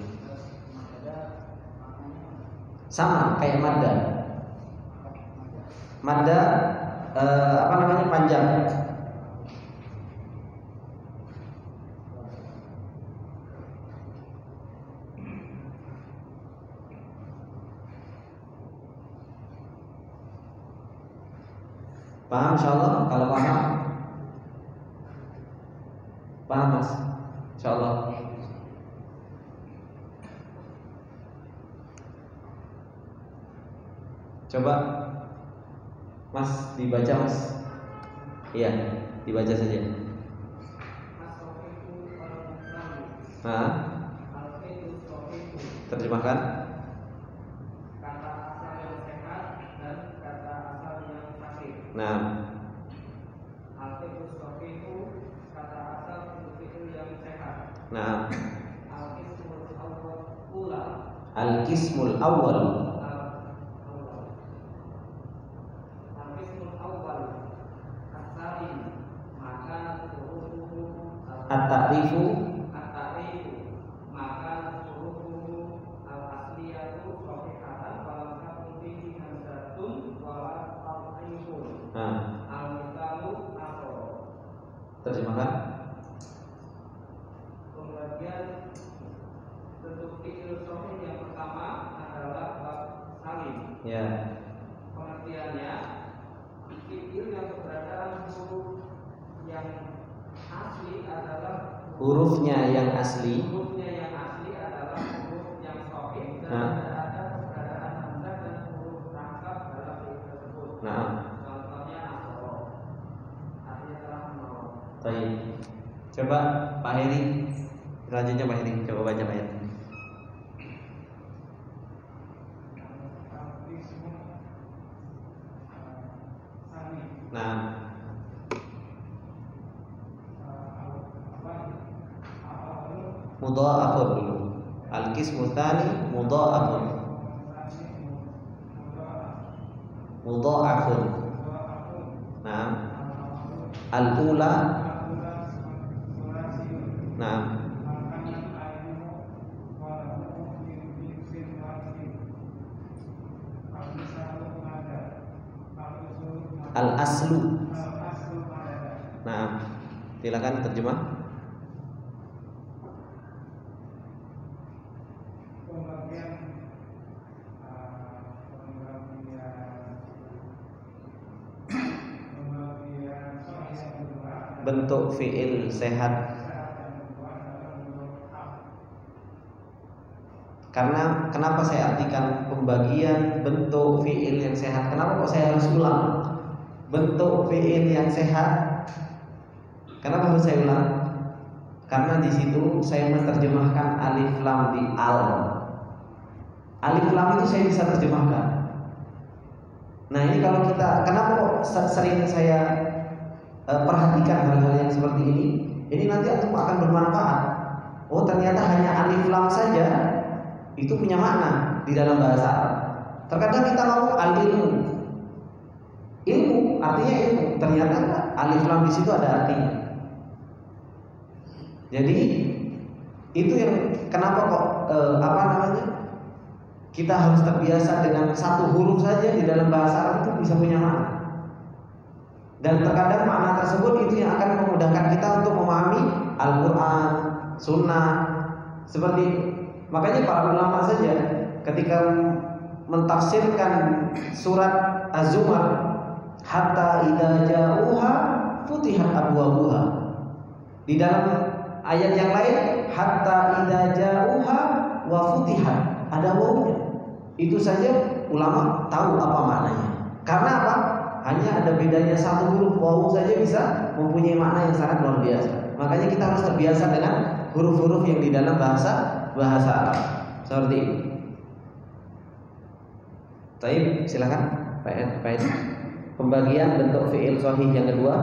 Sama kayak madda. Madda panjang. Paham insyaallah? Kalau paham Mas, insyaallah. Coba Mas dibaca Mas. Iya, dibaca saja. Nah, terjemahkan. Kata asal yang sehat dan kata asal yang sakit. Nah, Al-fi'lus itu kata asal untuk fi'il yang sehat. nah, Al-qismul awwal ula. al-qismul awwal. Al-qismul awwal as-salim, maka hurufuhu At-ta'rifu at-ta'rifu, maka hurufuhu al-asliyatu sahihatan wa lam takun fihi hamzatun wa la al-ainun. Nah, Al-misalu nasr. terjemahkan. Kemudian bentuk fi'il sahih yang pertama adalah bab salim. Ya. Pengertiannya, fi'il yang keberadaan huruf yang asli adalah Hurufnya yang asli. huruf yang sahih dan Nah. tidak ada keberadaan hamzah dan huruf rangkap dalam fi'il tersebut. Nah, Contohnya nasoro, artinya telah menolong. baik. Coba Pak Heri, selanjutnya Pak Heri, coba baca Pak Heri. Nah, mudha'afun dulu. Al-qismu tsani mudha'afun. Mudha'afun. Nah, al-ula. Nah, al-aslu. Nah, silakan terjemah. Bentuk fi'il sehat. Karena kenapa saya artikan pembagian bentuk fi'il yang sehat? Kenapa kok saya harus ulang? Bentuk fi'il yang sehat. Kenapa harus saya ulang? Karena di situ saya menerjemahkan alif lam di al. Alif lam itu saya bisa terjemahkan. Nah, ini kalau kita, kenapa kok sering saya perhatikan hal-hal yang seperti ini? Ini nanti antum akan bermanfaat. Oh, ternyata hanya alif lam saja itu punya makna di dalam bahasa Arab. Terkadang kita ngomong al-ilmu. Ilmu artinya ilmu, ternyata alif lam di situ ada artinya. Jadi itu yang kenapa kok kita harus terbiasa dengan satu huruf saja di dalam bahasa Arab itu bisa punya makna. Dan terkadang makna tersebut itu yang akan memudahkan kita untuk memahami Al-Quran, Sunnah, seperti itu. Makanya para ulama saja ketika mentafsirkan surat Az-Zumar, hatta idza ja'uha futihat abwabuha. Di dalam ayat yang lain, hatta idza ja'uha wa futihat, ada wawunya. Itu saja ulama tahu apa maknanya. Karena apa? Hanya ada bedanya satu huruf, wawu saja bisa mempunyai makna yang sangat luar biasa. Makanya kita harus terbiasa dengan huruf-huruf yang di dalam bahasa Arab. Seperti ini. Baik, silakan Pak. Pembagian bentuk fi'il shahih yang kedua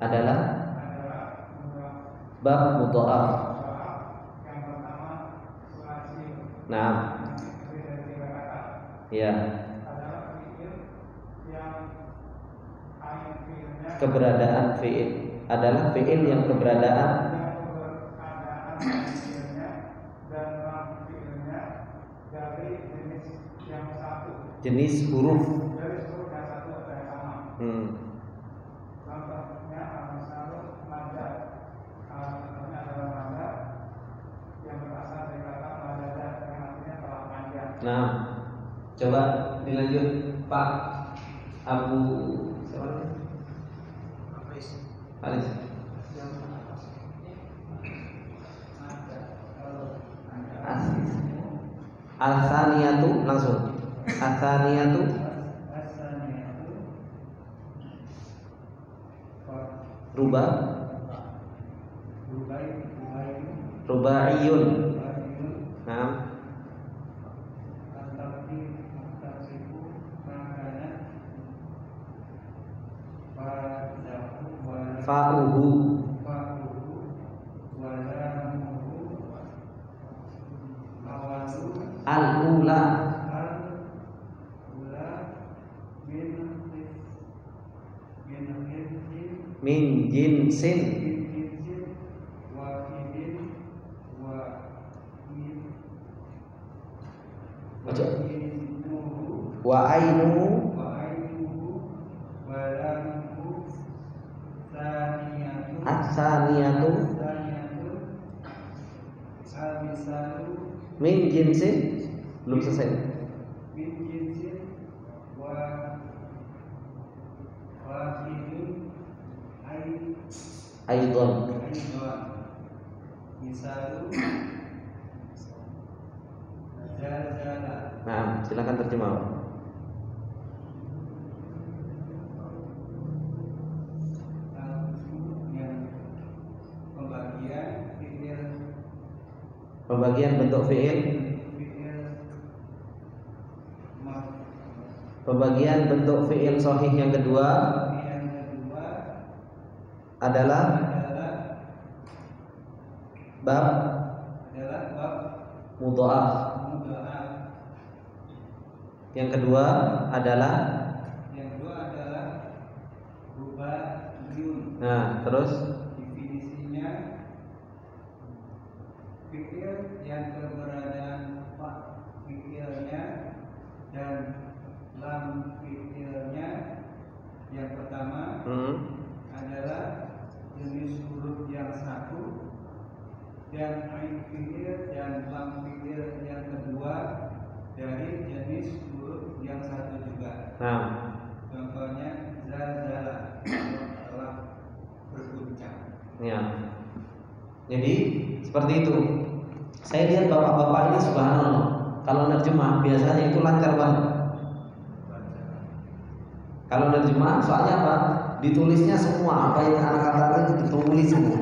adalah bab mudha'af. Nah, ya. Keberadaan fi'il adalah fi'il yang keberadaan jenis huruf. Nah, coba dilanjut Pak Abu siapa? Alis. Al-thaniyatu langsung. Al-thaniyatu rubaiyun. Nah, fa'uhu al-ula min jinsin wa ainuhu as-saniyatu min jinsin, belum selesai. Aidon. Nah, silakan terjemah. Pembagian bentuk fi'il. Pembagian bentuk fi'il shahih yang kedua adalah bab mudha'af. Yang kedua adalah rubaiyun. Nah, terus definisinya fi'il yang keberadaan fi'ilnya dan lam fi'ilnya. Yang pertama adalah jenis huruf yang satu, dan ain fi'il dan lam fi'il yang kedua dari jenis huruf yang satu juga. Nah, contohnya zalzala, telah berguncang. ya. Jadi seperti itu. Saya lihat bapak-bapak ini subhanallah, kalau nerjemah biasanya itu lancar banget. Kalau nerjemah soalnya apa? Ditulisnya semua apa yang anak katakan itu ditulis semua.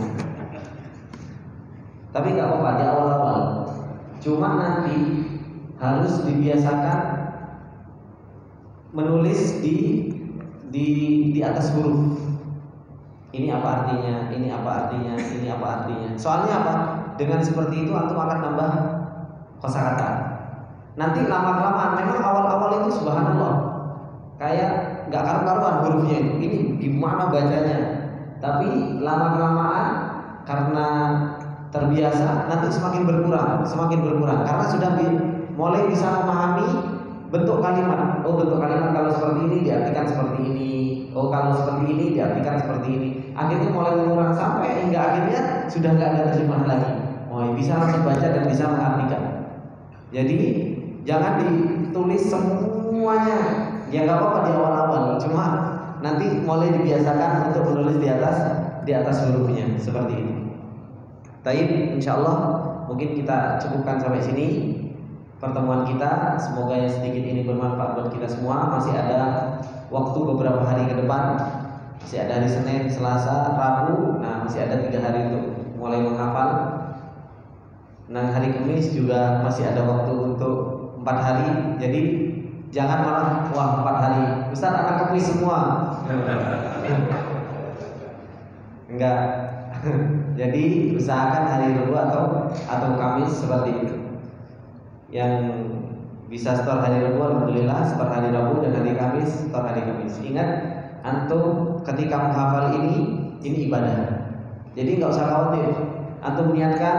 Tapi nggak apa-apa di awal-awal. Cuma nanti harus dibiasakan menulis di di atas huruf. Ini apa artinya? Ini apa artinya? Ini apa artinya? Soalnya apa? Dengan seperti itu antum akan nambah kosakata. Nanti lama-kelamaan, memang awal-awal itu subhanallah kayak nggak karu-karuan hurufnya itu. Ini gimana bacanya? Tapi lama-kelamaan karena terbiasa nanti semakin berkurang karena sudah mulai bisa memahami bentuk kalimat. Oh, bentuk kalimat kalau seperti ini diartikan seperti ini. Oh, kalau seperti ini diartikan seperti ini. Akhirnya mulai mengurang sampai hingga akhirnya sudah nggak ada terjemahan lagi. Mulai bisa langsung baca dan bisa mengartikan. Jadi jangan ditulis semuanya. Ya nggak apa-apa di awal-awal, cuma nanti mulai dibiasakan untuk menulis di atas hurufnya seperti ini. Taib, insyaallah mungkin kita cukupkan sampai sini pertemuan kita. Semoga yang sedikit ini bermanfaat buat kita semua. Masih ada waktu beberapa hari ke depan. Masih ada hari Senin, Selasa, Rabu. Nah, masih ada 3 hari untuk mulai menghafal. Nah, hari Kamis juga masih ada waktu untuk 4 hari. Jadi jangan malah 4 hari. Ustaz, anak Kamis semua. Enggak. Jadi usahakan hari Rabu atau Kamis seperti itu. Yang bisa store hari Rabu alhamdulillah, store hari Rabu, dan hari Kamis store hari Kamis. Ingat, antum ketika menghafal ini ibadah. Jadi nggak usah khawatir. Antum niatkan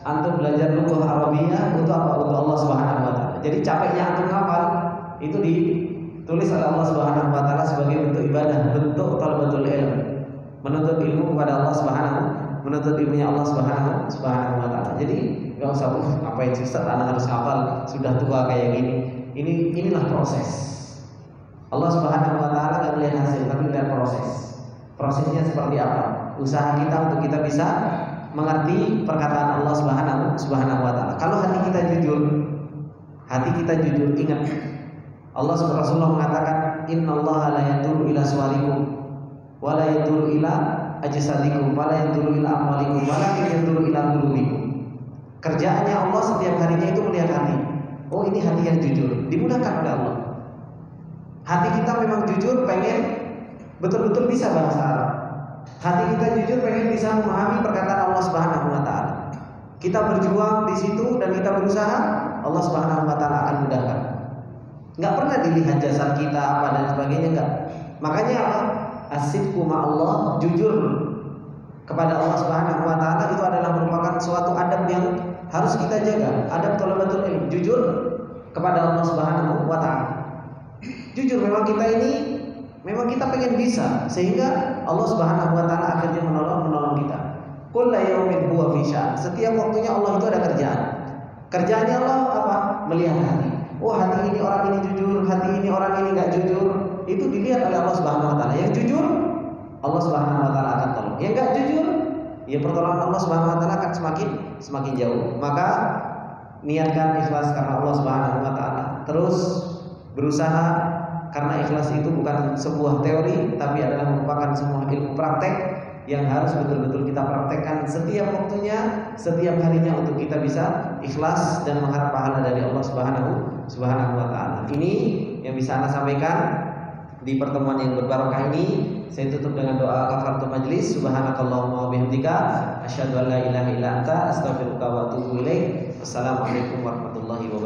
antum belajar lughah Arabiyah untuk apa? Untuk Allah Subhanahu wa taala. Jadi capeknya antum hafal itu ditulis oleh Allah Subhanahu wa taala sebagai bentuk ibadah, bentuk talabatul ilm. Menuntut ilmu kepada Allah Subhanahu, menuntut ilmunya Allah Subhanahu wa taala. Jadi nggak usah ngapain susah, anak harus hafal, sudah tua kayak gini. Inilah proses. Allah Subhanahu wa taala nggak melihat hasil, tapi melihat proses. Prosesnya seperti apa? Usaha kita untuk kita bisa mengerti perkataan Allah Subhanahu wa taala. Kalau hati kita jujur, ingat Allah Rasulullah mengatakan, innallaha la yanduru ila suwarikum wa la yanduru ila ajsadikum wa la yanduru ila amwalikum wa la yanduru ila qulubikum. Kerjaannya Allah setiap harinya itu melihat hati. Oh, ini hati yang jujur, dimudahkan oleh Allah. Hati kita memang jujur, pengen betul-betul bisa bahasa Arab. Hati kita jujur, pengen bisa memahami perkataan Allah Subhanahu wa taala. Kita berjuang di situ dan kita berusaha, Allah Subhanahu wa taala akan mudahkan. Enggak pernah dilihat jasad kita apa dan sebagainya, enggak. Makanya apa? As-sidqu ma'allah, jujur kepada Allah Subhanahu wa taala itu adalah merupakan suatu adab yang harus kita jaga. Adab thalabatul ilm, jujur kepada Allah Subhanahu wa taala. Jujur, memang kita pengen bisa, sehingga Allah Subhanahu wa taala akhirnya menolong kita. Kullu yaumin huwa fi sya'an. Setiap waktunya Allah itu ada kerjaan. Kerjaannya Allah apa? Melihat hati. Oh, hati ini orang ini jujur, hati ini orang ini enggak jujur. Itu dilihat oleh Allah Subhanahu wa taala. Yang jujur, Allah Subhanahu wa taala akan tolong. Yang enggak jujur, ya pertolongan Allah Subhanahu wa taala akan semakin jauh. Maka niatkan ikhlas karena Allah Subhanahu wa taala. Terus berusaha, karena ikhlas itu bukan sebuah teori, tapi adalah merupakan sebuah ilmu praktek yang harus betul-betul kita praktekkan setiap waktunya, setiap harinya, untuk kita bisa ikhlas dan mengharap pahala dari Allah Subhanahu wa taala. Ini yang bisa Anda sampaikan di pertemuan yang berbarokah ini. Saya tutup dengan doa kafaratul majlis. Subhanakallahumma wa bihamdika asyhadu an la ilaha illa anta astaghfiruka wa atubu ilaik. Wassalamualaikum warahmatullahi wabarakatuh.